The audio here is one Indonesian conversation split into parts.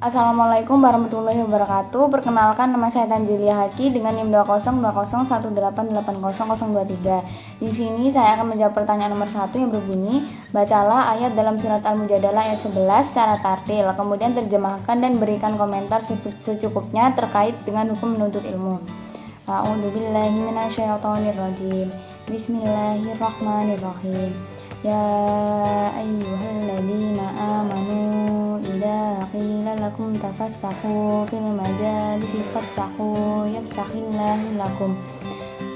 Assalamualaikum warahmatullahi wabarakatuh. Perkenalkan, nama saya Tanjilia Haki dengan NIM 20201880023. Di sini saya akan menjawab pertanyaan nomor 1 yang berbunyi, bacalah ayat dalam surat Al-Mujadalah ayat 11 secara tartil, kemudian terjemahkan dan berikan komentar secukupnya terkait dengan hukum menuntut ilmu. A'udzubillahi minasyaitonirrajim. Bismillahirrahmanirrahim. Ya ayyuhalladzina amanu idza qila lakum tafassahu fil majalisi fafsahu yafsahillahu lakum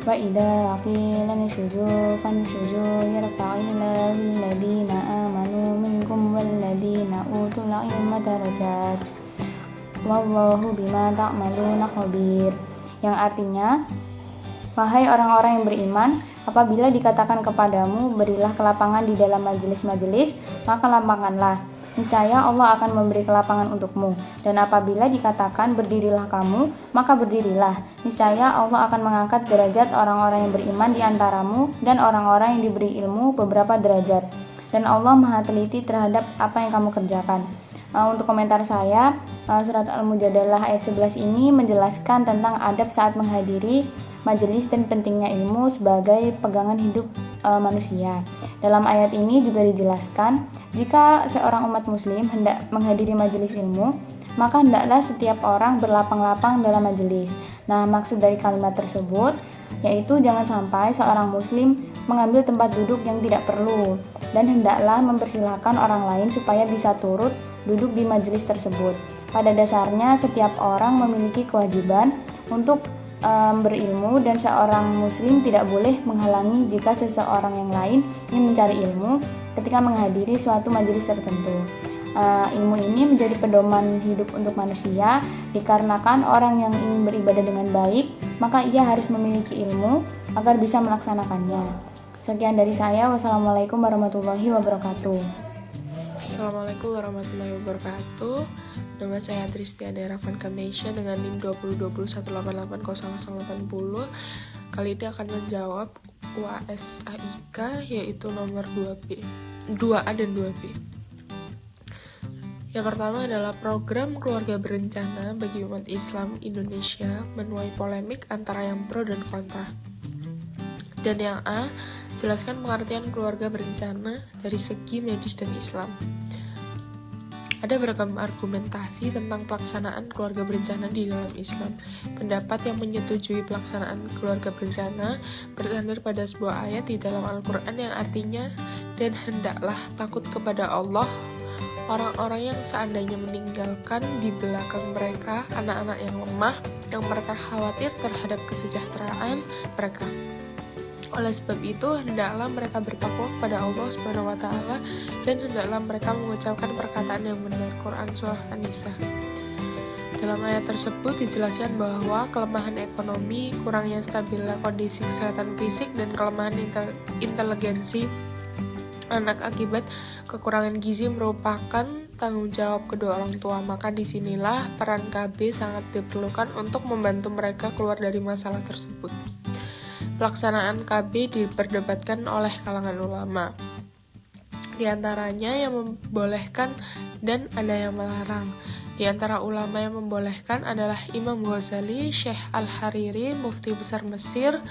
wa idza qila nishuzu fanshuzu yarfa'illahu alladzina amanu minkum walladzina utul ilma darajat wallahu bima ta'maluna khabir. Yang artinya, wahai orang-orang yang beriman, apabila dikatakan kepadamu, berilah kelapangan di dalam majelis-majelis, maka lapangkanlah. Niscaya Allah akan memberi kelapangan untukmu. Dan apabila dikatakan berdirilah kamu, maka berdirilah. Niscaya Allah akan mengangkat derajat orang-orang yang beriman di antaramu dan orang-orang yang diberi ilmu beberapa derajat. Dan Allah Maha teliti terhadap apa yang kamu kerjakan. Untuk komentar saya, surat Al-Mujadalah ayat 11 ini menjelaskan tentang adab saat menghadiri majelis dan pentingnya ilmu sebagai pegangan hidup manusia. Dalam ayat ini juga dijelaskan, jika seorang umat muslim hendak menghadiri majelis ilmu, maka hendaklah setiap orang berlapang-lapang dalam majelis. Nah, maksud dari kalimat tersebut yaitu jangan sampai seorang muslim mengambil tempat duduk yang tidak perlu, dan hendaklah mempersilahkan orang lain supaya bisa turut duduk di majelis tersebut. Pada dasarnya setiap orang memiliki kewajiban untuk berilmu, dan seorang muslim tidak boleh menghalangi jika seseorang yang lain ingin mencari ilmu ketika menghadiri suatu majelis tertentu. Ilmu ini menjadi pedoman hidup untuk manusia, dikarenakan orang yang ingin beribadah dengan baik, maka ia harus memiliki ilmu agar bisa melaksanakannya. Sekian dari saya. Wassalamualaikum warahmatullahi wabarakatuh. Assalamualaikum warahmatullahi wabarakatuh. Nama saya Tristiana Ravan Kamesha dengan NIM 20221880080. Kali ini akan menjawab UAS AIK, yaitu nomor 2A dan 2B. Yang pertama adalah program keluarga berencana bagi umat Islam Indonesia menuai polemik antara yang pro dan kontra. Dan yang A, jelaskan pengertian keluarga berencana dari segi medis dan Islam. Ada beragam argumentasi tentang pelaksanaan keluarga berencana di dalam Islam. Pendapat yang menyetujui pelaksanaan keluarga berencana bersandar pada sebuah ayat di dalam Al-Quran yang artinya, dan hendaklah takut kepada Allah orang-orang yang seandainya meninggalkan di belakang mereka anak-anak yang lemah, yang mereka khawatir terhadap kesejahteraan mereka. Oleh sebab itu, hendaklah mereka bertakwa kepada Allah SWT, dan hendaklah mereka mengucapkan perkataan yang benar. Quran Surah An-Nisa. Dalam ayat tersebut dijelaskan bahwa kelemahan ekonomi, kurangnya stabilnya kondisi kesehatan fisik, dan kelemahan inteligensi anak akibat kekurangan gizi merupakan tanggung jawab kedua orang tua. Maka disinilah peran KB sangat diperlukan untuk membantu mereka keluar dari masalah tersebut. Pelaksanaan KB diperdebatkan oleh kalangan ulama. Di antaranya yang membolehkan dan ada yang melarang. Di antara ulama yang membolehkan adalah Imam Ghazali, Syekh Al-Hariri, Mufti Besar Mesir,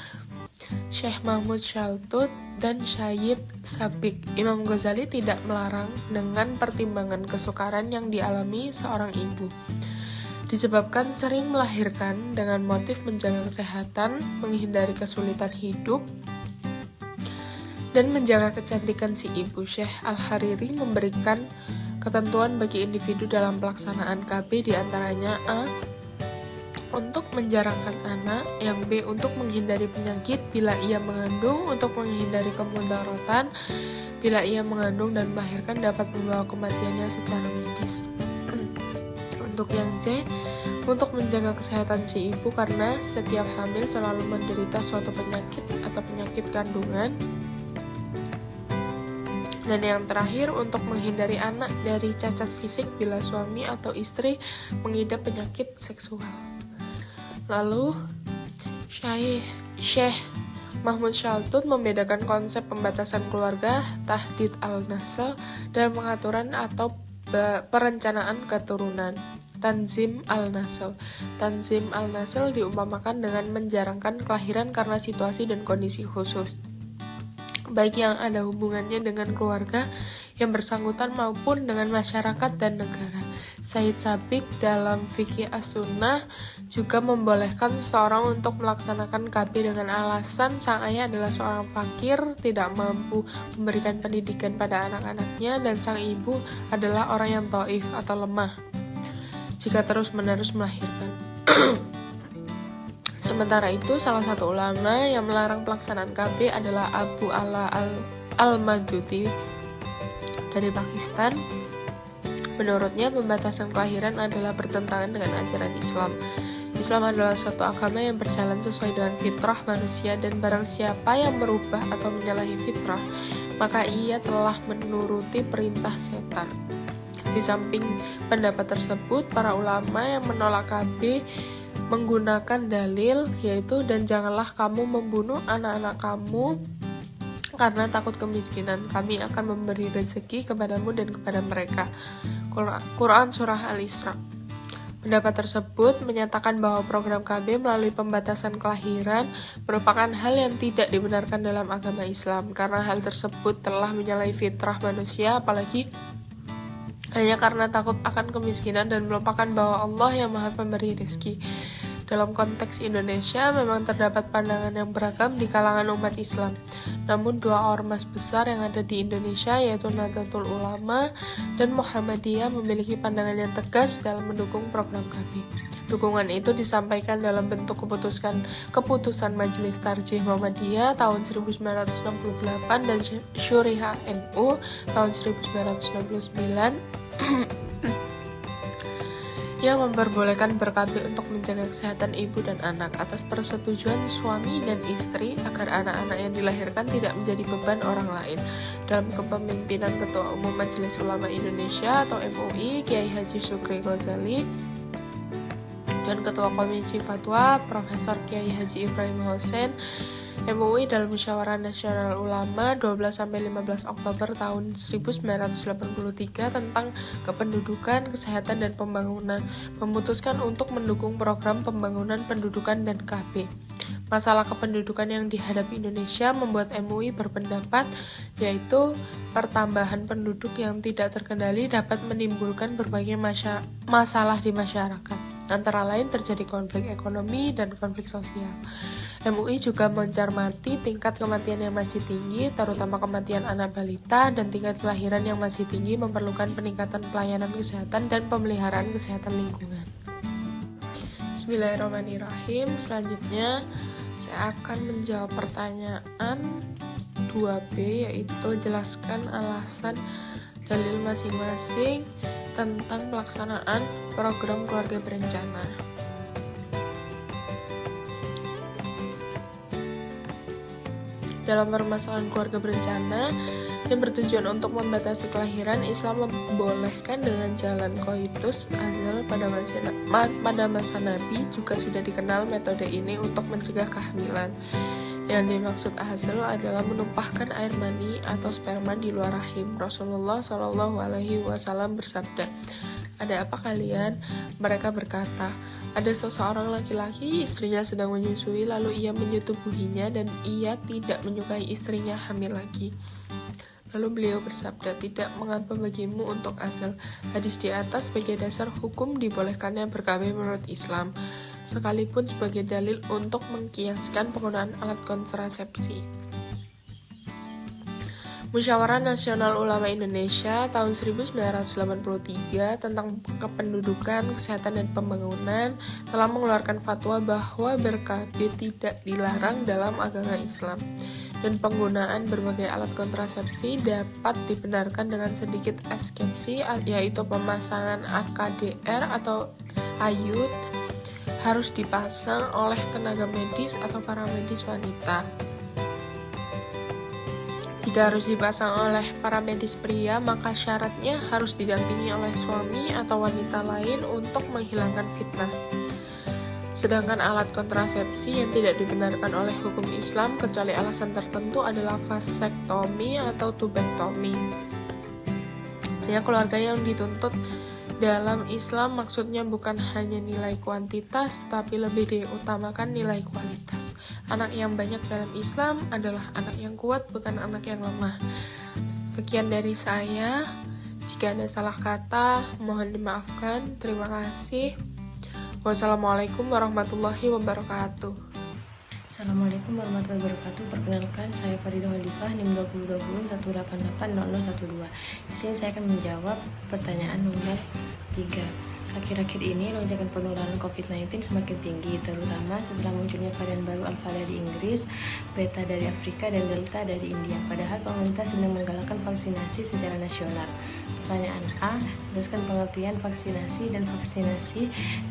Syekh Mahmud Shaltut, dan Syed Sabiq. Imam Ghazali tidak melarang dengan pertimbangan kesukaran yang dialami seorang ibu, disebabkan sering melahirkan dengan motif menjaga kesehatan, menghindari kesulitan hidup, dan menjaga kecantikan si ibu. Syekh Al-Hariri memberikan ketentuan bagi individu dalam pelaksanaan KB, diantaranya A, untuk menjarangkan anak, yang B, untuk menghindari penyakit bila ia mengandung, untuk menghindari kemudaratan bila ia mengandung dan melahirkan dapat membawa kematiannya secara medis. Untuk yang C, untuk menjaga kesehatan si ibu karena setiap hamil selalu menderita suatu penyakit atau penyakit kandungan. Dan yang terakhir, untuk menghindari anak dari cacat fisik bila suami atau istri mengidap penyakit seksual. Lalu, Syekh Mahmud Shaltut membedakan konsep pembatasan keluarga, tahdid al-nasl, dan pengaturan atau perencanaan keturunan. Tanzim al-Nasl. Tanzim al-Nasl diumpamakan dengan menjarangkan kelahiran karena situasi dan kondisi khusus, baik yang ada hubungannya dengan keluarga yang bersangkutan maupun dengan masyarakat dan negara. Said Sabiq dalam Fikih As-Sunnah juga membolehkan seseorang untuk melaksanakan KB dengan alasan sang ayah adalah seorang fakir, tidak mampu memberikan pendidikan pada anak-anaknya, dan sang ibu adalah orang yang dhaif atau lemah jika terus-menerus melahirkan. Sementara itu, salah satu ulama yang melarang pelaksanaan KB adalah Abu Ala al-Maududi dari Pakistan. Menurutnya, pembatasan kelahiran adalah bertentangan dengan ajaran Islam. Islam adalah suatu agama yang berjalan sesuai dengan fitrah manusia, dan barang siapa yang merubah atau menyalahi fitrah, maka ia telah menuruti perintah setan. Di samping pendapat tersebut, para ulama yang menolak KB menggunakan dalil yaitu, dan janganlah kamu membunuh anak-anak kamu karena takut kemiskinan, kami akan memberi rezeki kepadamu dan kepada mereka. Quran Surah Al-Isra. Pendapat tersebut menyatakan bahwa program KB melalui pembatasan kelahiran merupakan hal yang tidak dibenarkan dalam agama Islam, karena hal tersebut telah menyalahi fitrah manusia, apalagi hanya karena takut akan kemiskinan dan melupakan bahwa Allah yang Maha Pemberi rezeki. Dalam konteks Indonesia, memang terdapat pandangan yang beragam di kalangan umat Islam. Namun dua ormas besar yang ada di Indonesia, yaitu Nahdlatul Ulama dan Muhammadiyah, memiliki pandangan yang tegas dalam mendukung program KB. Dukungan itu disampaikan dalam bentuk keputusan Majelis Tarjih Muhammadiyah tahun 1968 dan Syuriah NU tahun 1969 yang memperbolehkan ber-KB untuk menjaga kesehatan ibu dan anak atas persetujuan suami dan istri agar anak-anak yang dilahirkan tidak menjadi beban orang lain. Dalam kepemimpinan Ketua Umum Majelis Ulama Indonesia atau MUI, Kiai Haji Syukri Ghazali, dan Ketua Komisi Fatwa Profesor Kiai Haji Ibrahim Hussein, MUI dalam Musyawarah Nasional Ulama 12-15 Oktober tahun 1983 tentang kependudukan, kesehatan, dan pembangunan memutuskan untuk mendukung program pembangunan pendudukan dan KB. Masalah kependudukan yang dihadapi Indonesia membuat MUI berpendapat, yaitu pertambahan penduduk yang tidak terkendali dapat menimbulkan berbagai masalah di masyarakat. Antara lain terjadi konflik ekonomi dan konflik sosial. MUI juga mencermati tingkat kematian yang masih tinggi, terutama kematian anak balita, dan tingkat kelahiran yang masih tinggi memerlukan peningkatan pelayanan kesehatan dan pemeliharaan kesehatan lingkungan. Bismillahirrahmanirrahim. Selanjutnya saya akan menjawab pertanyaan 2B, yaitu jelaskan alasan dalil masing-masing tentang pelaksanaan program keluarga berencana. Dalam permasalahan keluarga berencana yang bertujuan untuk membatasi kelahiran, Islam membolehkan dengan jalan koitus azal pada masa Nabi. Juga sudah dikenal metode ini untuk mencegah kehamilan. Yang dimaksud azal adalah menumpahkan air mani atau sperma di luar rahim. Rasulullah Shallallahu Alaihi Wasallam bersabda, "Ada apa kalian?" Mereka berkata, "Ada seseorang laki-laki, istrinya sedang menyusui, lalu ia menyetubuhinya dan ia tidak menyukai istrinya hamil lagi." Lalu beliau bersabda, "Tidak mengapa bagimu untuk azal." Hadis di atas sebagai dasar hukum dibolehkannya ber-KB menurut Islam, sekalipun sebagai dalil untuk mengkiaskan penggunaan alat kontrasepsi. Musyawarah Nasional Ulama Indonesia tahun 1983 tentang kependudukan, kesehatan, dan pembangunan telah mengeluarkan fatwa bahwa ber-KB tidak dilarang dalam agama Islam, dan penggunaan berbagai alat kontrasepsi dapat dibenarkan dengan sedikit eksepsi, yaitu pemasangan AKDR atau AYUD harus dipasang oleh tenaga medis atau paramedis wanita. Jika harus dipasang oleh para medis pria, maka syaratnya harus didampingi oleh suami atau wanita lain untuk menghilangkan fitnah. Sedangkan alat kontrasepsi yang tidak dibenarkan oleh hukum Islam kecuali alasan tertentu adalah vasektomi atau tubektomi. Banyak keluarga yang dituntut Dalam Islam maksudnya bukan hanya nilai kuantitas, tapi lebih diutamakan nilai kualitas. Anak yang banyak dalam Islam adalah anak yang kuat, bukan anak yang lemah. Sekian dari saya. Jika ada salah kata, mohon dimaafkan. Terima kasih. Wassalamualaikum warahmatullahi wabarakatuh. Assalamualaikum warahmatullahi wabarakatuh. Perkenalkan, saya Faridah Khalifah, NIM 2020 188 Di sini saya akan menjawab pertanyaan nomor 3. Akhir-akhir ini lonjakan penularan COVID-19 semakin tinggi, terutama setelah munculnya varian baru Alpha dari Inggris, Beta dari Afrika, dan Delta dari India. Padahal pemerintah sedang menggalakkan vaksinasi secara nasional. Pertanyaan A, jelaskan pengertian vaksinasi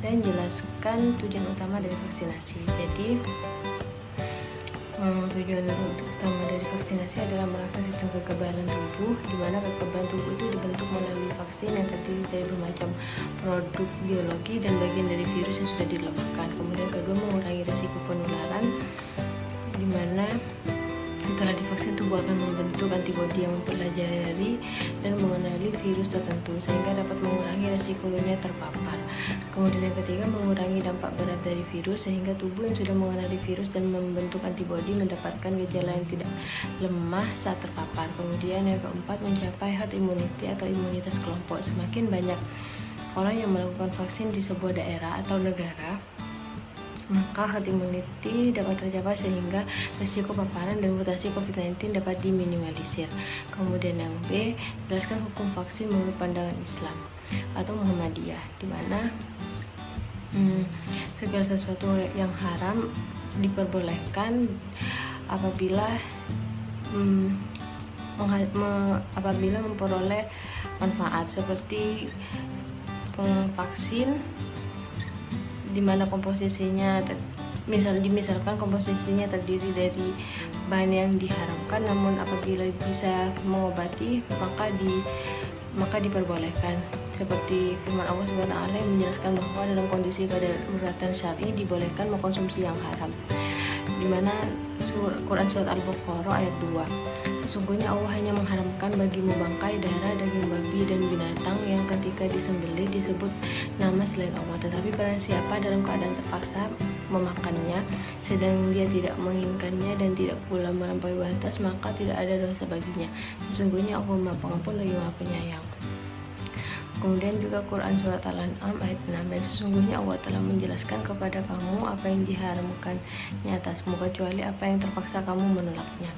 dan jelaskan tujuan utama dari vaksinasi. Jadi, tujuan utama dari vaksinasi adalah merangsang sistem kekebalan tubuh, di mana kekebalan tubuh itu dibentuk melalui vaksin yang terdiri dari bermacam produk biologi dan bagian dari virus yang sudah dilemahkan. Kemudian kedua, mengurangi risiko penularan, di mana setelah divaksin tubuh akan membentuk antibodi yang mempelajari dan mengenali virus tertentu sehingga dapat mengurangi risikonya terpapar. Kemudian yang ketiga, mengurangi dampak berat dari virus sehingga tubuh yang sudah mengenali virus dan membentuk antibodi mendapatkan gejala yang tidak lemah saat terpapar. Kemudian yang keempat, mencapai herd immunity atau imunitas kelompok. Semakin banyak orang yang melakukan vaksin di sebuah daerah atau negara, maka herd immunity dapat tercapai sehingga risiko paparan dan mutasi COVID-19 dapat diminimalisir. Kemudian yang B, jelaskan hukum vaksin menurut pandangan Islam atau Muhammadiyah, di mana segala sesuatu yang haram diperbolehkan apabila memperoleh manfaat, seperti vaksin di mana komposisinya misalkan komposisinya terdiri dari bahan yang diharamkan, namun apabila bisa mengobati maka diperbolehkan. Seperti firman Allah SWT yang menjelaskan bahwa dalam kondisi kedaruratan syar'i dibolehkan mengkonsumsi yang haram, di mana Quran surat Al-Baqarah ayat 2. Sesungguhnya Allah hanya mengharamkan bagimu bangkai, darah, daging babi, dan binatang yang ketika disembelih disebut nama selain Allah. Tetapi barang siapa dalam keadaan terpaksa memakannya, sedang dia tidak menginginkannya dan tidak pula melampaui batas, maka tidak ada dosa baginya. Sesungguhnya Allah Maha Pengampun lagi Maha Penyayang. Kemudian juga Quran surat Al-An'am ayat 6, dan sesungguhnya Allah telah menjelaskan kepada kamu apa yang diharamkannya atasmu, kecuali apa yang terpaksa kamu menolaknya.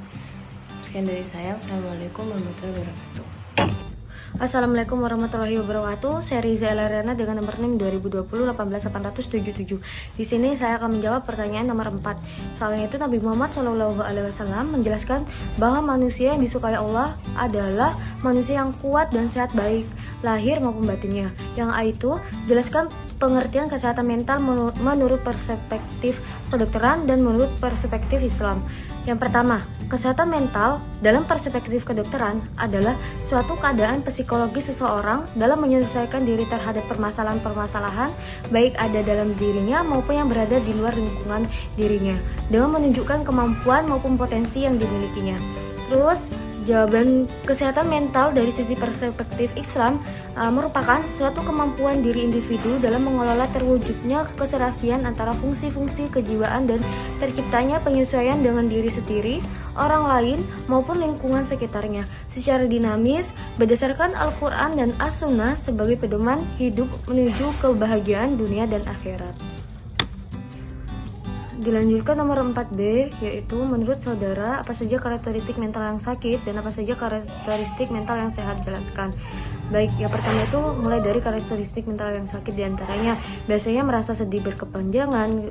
Sekian dari saya. Wassalamualaikum warahmatullahi wabarakatuh. Assalamualaikum warahmatullahi wabarakatuh. Saya Riza Elariana dengan nomor NIM 2020 18877. Di sini saya akan menjawab pertanyaan nomor 4. Soalnya itu Nabi Muhammad SAW menjelaskan bahwa manusia yang disukai Allah adalah manusia yang kuat dan sehat baik lahir maupun batinnya. Yang A itu jelaskan pengertian kesehatan mental menurut perspektif kedokteran dan menurut perspektif Islam. Yang pertama, kesehatan mental dalam perspektif kedokteran adalah suatu keadaan psikologis seseorang dalam menyelesaikan diri terhadap permasalahan-permasalahan baik ada dalam dirinya maupun yang berada di luar lingkungan dirinya, dengan menunjukkan kemampuan maupun potensi yang dimilikinya. Terus, jawaban kesehatan mental dari sisi perspektif Islam merupakan suatu kemampuan diri individu dalam mengelola terwujudnya keserasian antara fungsi-fungsi kejiwaan dan terciptanya penyesuaian dengan diri sendiri, orang lain, maupun lingkungan sekitarnya secara dinamis berdasarkan Al-Quran dan As-Sunnah sebagai pedoman hidup menuju kebahagiaan dunia dan akhirat. Dilanjutkan nomor 4B, yaitu menurut saudara apa saja karakteristik mental yang sakit dan apa saja karakteristik mental yang sehat, jelaskan. Baik, yang pertama itu mulai dari karakteristik mental yang sakit, diantaranya biasanya merasa sedih berkepanjangan,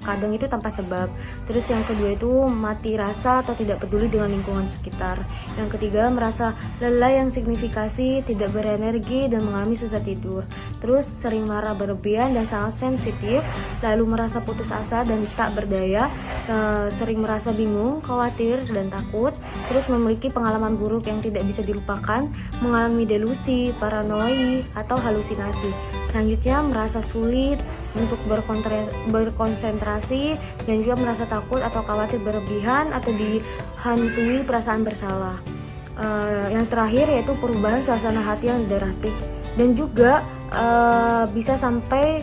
kadang itu tanpa sebab. Terus yang kedua itu mati rasa atau tidak peduli dengan lingkungan sekitar. Yang ketiga merasa lelah yang signifikasi, tidak berenergi dan mengalami susah tidur. Terus sering marah berlebihan dan sangat sensitif, lalu merasa putus asa dan tak berdaya, sering merasa bingung, khawatir dan takut. Terus memiliki pengalaman buruk yang tidak bisa dilupakan, mengalami delusi, paranoi, atau halusinasi. Selanjutnya merasa sulit untuk berkonsentrasi dan juga merasa takut atau khawatir berlebihan atau dihantui perasaan bersalah. Yang terakhir yaitu perubahan suasana hati yang drastis dan juga bisa sampai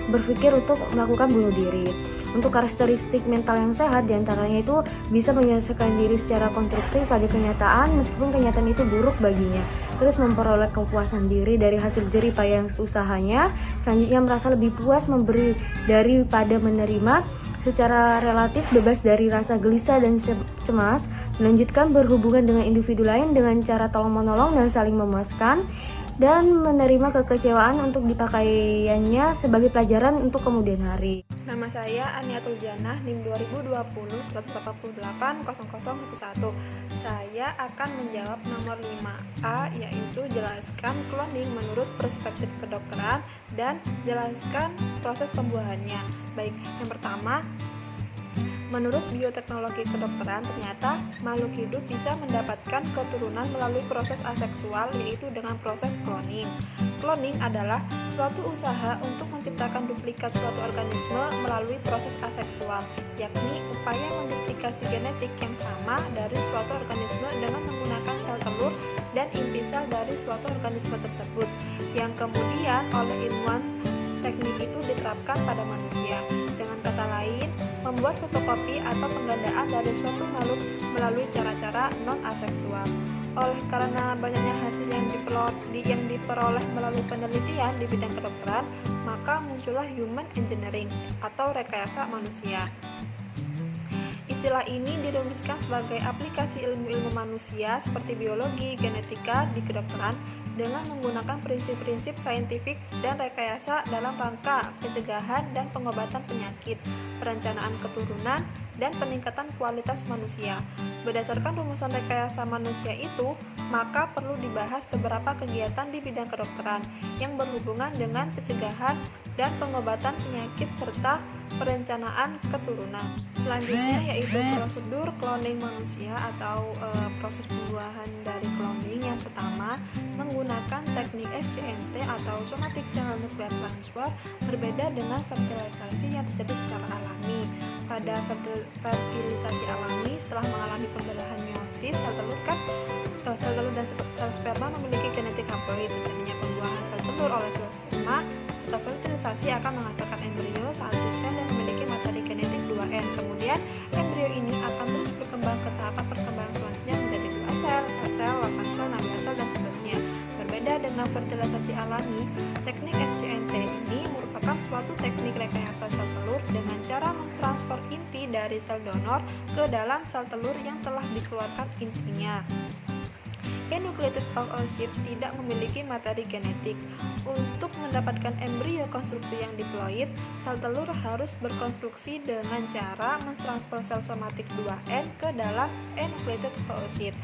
berpikir untuk melakukan bunuh diri. Untuk karakteristik mental yang sehat diantaranya itu bisa menyelesaikan diri secara konstruksi pada kenyataan meskipun kenyataan itu buruk baginya. Terus memperoleh kepuasan diri dari hasil jerih payah usahanya. Selanjutnya merasa lebih puas memberi daripada menerima. Secara relatif bebas dari rasa gelisah dan cemas. Melanjutkan berhubungan dengan individu lain dengan cara tolong-menolong dan saling memuaskan. Dan menerima kekecewaan untuk dipakaiannya sebagai pelajaran untuk kemudian hari. Nama saya Aniatul Janah, NIM 2020 188 0011. Saya akan menjawab nomor 5A, yaitu jelaskan cloning menurut perspektif kedokteran dan jelaskan proses pembuahannya. Baik, yang pertama, menurut bioteknologi kedokteran, ternyata makhluk hidup bisa mendapatkan keturunan melalui proses aseksual, yaitu dengan proses cloning. Cloning adalah suatu usaha untuk menciptakan duplikat suatu organisme melalui proses aseksual, yakni upaya menduplikasi genetik yang sama dari suatu organisme dengan menggunakan sel telur dan inti sel dari suatu organisme tersebut, yang kemudian oleh ilmuwan teknik itu diterapkan pada manusia. Dengan kata lain, membuat fotokopi atau penggandaan dari suatu makhluk melalui cara-cara non-aseksual. Oleh karena banyaknya hasil yang diperoleh melalui penelitian di bidang kedokteran, maka muncullah human engineering atau rekayasa manusia. Istilah ini dirumuskan sebagai aplikasi ilmu-ilmu manusia seperti biologi, genetika di kedokteran dengan menggunakan prinsip-prinsip saintifik dan rekayasa dalam rangka pencegahan dan pengobatan penyakit, perencanaan keturunan, dan peningkatan kualitas manusia. Berdasarkan rumusan rekayasa manusia itu, maka perlu dibahas beberapa kegiatan di bidang kedokteran yang berhubungan dengan pencegahan dan pengobatan penyakit serta perencanaan keturunan. Selanjutnya yaitu prosedur cloning manusia atau proses pembuahan dari cloning. Yang pertama, menggunakan teknik SCNT atau somatic cell nuclear transfer berbeda dengan fertilisasi yang terjadi secara alami. Pada fertilisasi alami, setelah mengalami pembelahan meiosis, sel telur dan sel sperma memiliki genetik haploid. Terjadinya pembuahan sel telur oleh sel sperma atau fertilisasi akan menghasilkan embrio satu sel yang memiliki materi genetik 2N. Kemudian embrio ini akan terus berkembang ke tahapan perkembangan selanjutnya menjadi 2 sel, 4 sel, 8 sel, 16 sel, dan seterusnya. Berbeda dengan fertilisasi alami, teknik SCNT ini merupakan suatu teknik rekayasa sel telur dengan cara mentransfer inti dari sel donor ke dalam sel telur yang telah dikeluarkan intinya. Enucleated oocyte tidak memiliki materi genetik. Untuk mendapatkan embrio konstruksi yang diploid, sel telur harus berkonstruksi dengan cara mentransfer sel somatik 2N ke dalam enucleated oocyte.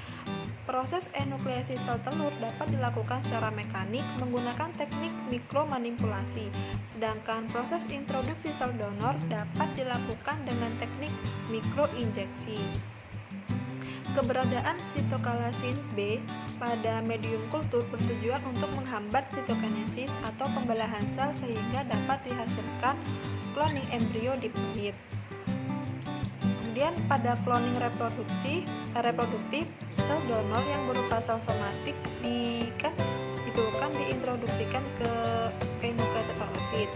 Proses enukleasi sel telur dapat dilakukan secara mekanik menggunakan teknik mikromanipulasi, sedangkan proses introduksi sel donor dapat dilakukan dengan teknik mikroinjeksi. Keberadaan sitokalasin B pada medium kultur bertujuan untuk menghambat sitokinesis atau pembelahan sel sehingga dapat dihasilkan cloning embrio di kulit. Kemudian pada cloning reproduktif, sel donor yang berupa sel somatik diintroduksikan ke enucleated oocyte.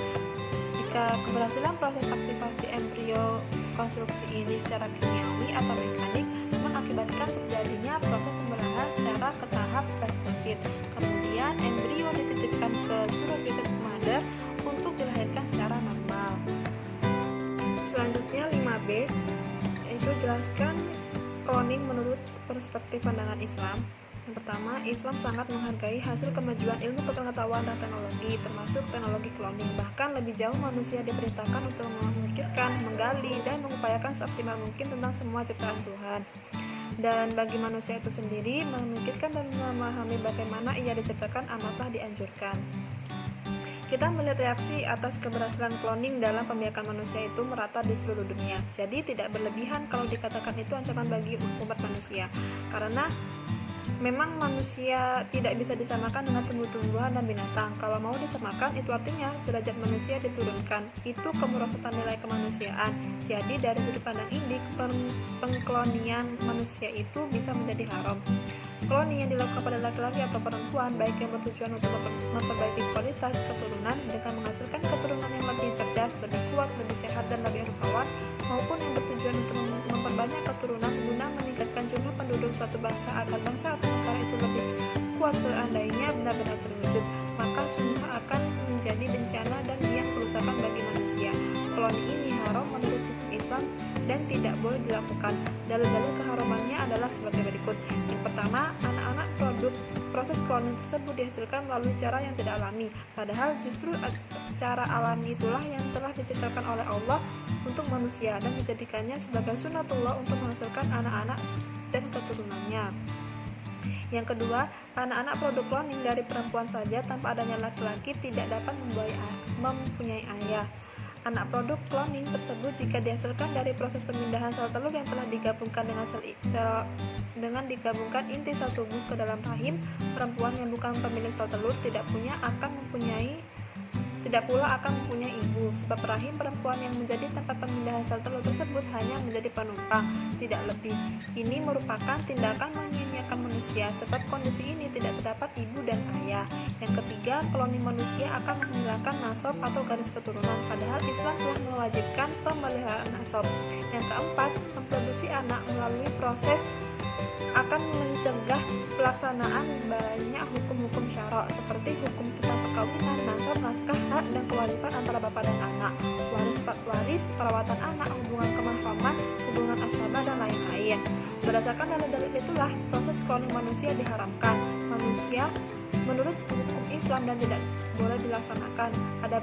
Jika keberhasilan proses aktivasi embrio konstruksi ini secara kimiawi atau mekanik mengakibatkan terjadinya proses pembelahan secara bertahap blastosit. Kemudian embrio dititipkan ke surrogated mother untuk dilahirkan secara normal. Selanjutnya 5B, yaitu jelaskan cloning menurut perspektif pandangan Islam. Yang pertama, Islam sangat menghargai hasil kemajuan ilmu pengetahuan dan teknologi, termasuk teknologi cloning. Bahkan lebih jauh manusia diperintahkan untuk memikirkan, menggali, dan mengupayakan seoptimal mungkin tentang semua ciptaan Tuhan. Dan bagi manusia itu sendiri, memikirkan dan memahami bagaimana ia diciptakan amatlah dianjurkan. Kita melihat reaksi atas keberhasilan cloning dalam pembiakan manusia itu merata di seluruh dunia. Jadi tidak berlebihan kalau dikatakan itu ancaman bagi umat manusia. Karena memang manusia tidak bisa disamakan dengan tumbuh-tumbuhan dan binatang. Kalau mau disamakan, itu artinya derajat manusia diturunkan. Itu kemerosotan nilai kemanusiaan. Jadi dari sudut pandang ini, pengklonian manusia itu bisa menjadi haram. Cloning yang dilakukan pada laki-laki atau perempuan, baik yang bertujuan untuk memperbaiki kualitas keturunan dengan menghasilkan keturunan yang lebih cerdas, lebih kuat, lebih sehat, dan lebih rupawan, maupun yang bertujuan untuk memperbanyak keturunan guna meningkatkan jumlah penduduk suatu bangsa agar bangsa atau negara itu lebih kuat seandainya benar-benar terwujud, maka sungguh akan menjadi bencana dan biang kerusakan bagi manusia. Cloning ini haram menurut hukum Islam dan tidak boleh dilakukan. Dalil-dalil keharamannya adalah sebagai berikut. Yang pertama, anak-anak proses cloning tersebut dihasilkan melalui cara yang tidak alami, padahal justru cara alami itulah yang telah diciptakan oleh Allah untuk manusia dan dijadikannya sebagai sunatullah untuk menghasilkan anak-anak dan keturunannya. Yang kedua, anak-anak produk cloning dari perempuan saja tanpa adanya laki-laki tidak dapat mempunyai ayah. Anak produk cloning tersebut jika dihasilkan dari proses pemindahan sel telur yang telah digabungkan dengan digabungkan inti sel tubuh ke dalam rahim, perempuan yang bukan pemilik sel telur tidak pula akan mempunyai ibu, sebab rahim perempuan yang menjadi tempat pemindahan sel telur tersebut hanya menjadi penumpang, tidak lebih. Ini merupakan tindakan menyia-nyiakan manusia, sebab kondisi ini tidak terdapat ibu dan ayah. Yang ketiga, cloning manusia akan menghilangkan nasab atau garis keturunan, padahal Islam telah mewajibkan pemeliharaan nasab. Yang keempat, memproduksi anak melalui proses akan mencegah pelaksanaan banyak hukum-hukum syara seperti hukum tentang perkawinan, nasab, nafkah, hak, dan kewarisan antara bapak dan anak, waris, perawatan anak, hubungan kemahraman, hubungan asabah, dan lain-lain. Berdasarkan dalil-dalil itulah proses cloning manusia diharamkan. Manusia menurut hukum Islam dan tidak boleh dilaksanakan. Ada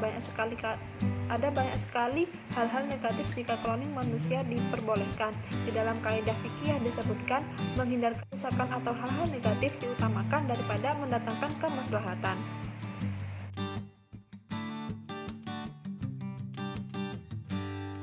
banyak sekali hal-hal negatif jika cloning manusia diperbolehkan. Di dalam kaidah fikih disebutkan menghindarkan kerusakan atau hal-hal negatif diutamakan daripada mendatangkan kemaslahatan.